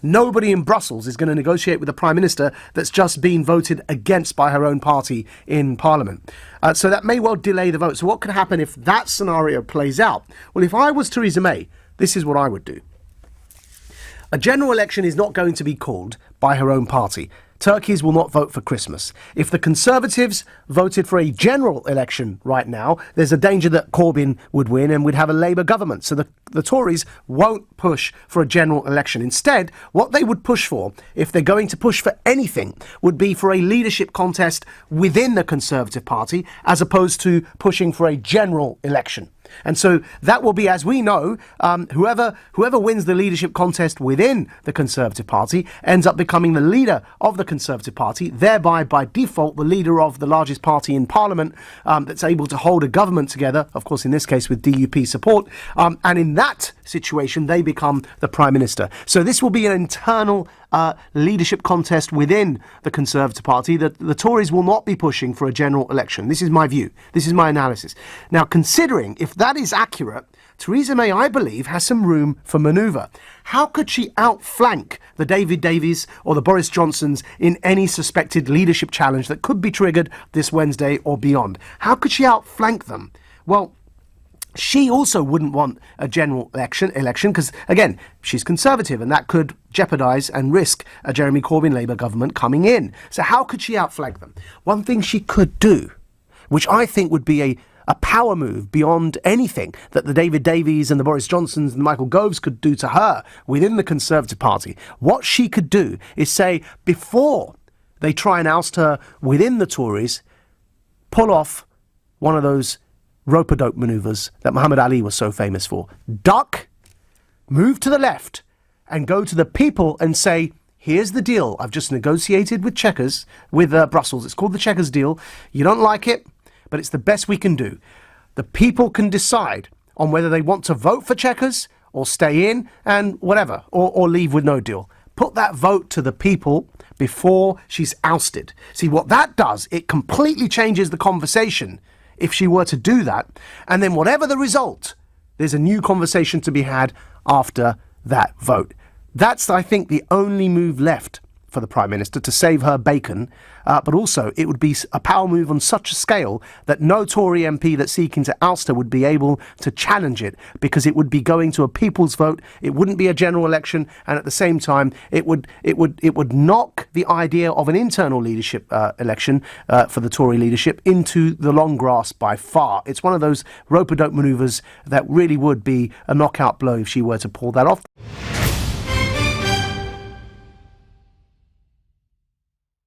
Nobody in Brussels is going to negotiate with a Prime Minister that's just been voted against by her own party in Parliament. So that may well delay the vote. So what could happen if that scenario plays out? Well, if I was Theresa May, this is what I would do. A general election is not going to be called by her own party. Turkeys will not vote for Christmas. If the Conservatives voted for a general election right now, there's a danger that Corbyn would win and we'd have a Labour government. So the Tories won't push for a general election. Instead, what they would push for, if they're going to push for anything, would be for a leadership contest within the Conservative Party, as opposed to pushing for a general election. And so that will be, as we know, whoever wins the leadership contest within the Conservative Party ends up becoming the leader of the Conservative Party, thereby, by default, the leader of the largest party in Parliament that's able to hold a government together, of course, in this case with DUP support. And in that situation, they become the Prime Minister. So this will be an internal leadership contest within the Conservative Party. The Tories will not be pushing for a general election. This is my view. This is my analysis. Now, considering if that is accurate, Theresa May, I believe, has some room for manoeuvre. How could she outflank the David Davies or the Boris Johnsons in any suspected leadership challenge that could be triggered this Wednesday or beyond? How could she outflank them? Well, she also wouldn't want a general election because, again, she's Conservative and that could jeopardise and risk a Jeremy Corbyn Labour government coming in. So how could she outflank them? One thing she could do, which I think would be a power move beyond anything that the David Davies and the Boris Johnsons and the Michael Goves could do to her within the Conservative Party. What she could do is say, before they try and oust her within the Tories, pull off one of those rope-a-dope manoeuvres that Muhammad Ali was so famous for. Duck, move to the left, and go to the people and say, here's the deal. I've just negotiated with Chequers, with Brussels. It's called the Chequers deal. You don't like it, but it's the best we can do. The people can decide on whether they want to vote for Chequers or stay in and whatever, or leave with no deal. Put that vote to the people before she's ousted. See, what that does, it completely changes the conversation if she were to do that. And then whatever the result, there's a new conversation to be had after that vote. That's, I think, the only move left for the Prime Minister to save her bacon, but also it would be a power move on such a scale that no Tory MP that's seeking to oust her would be able to challenge it, because it would be going to a people's vote. It wouldn't be a general election, and at the same time it would knock the idea of an internal leadership election for the Tory leadership into the long grass by far. It's one of those rope-a-dope manoeuvres that really would be a knockout blow if she were to pull that off.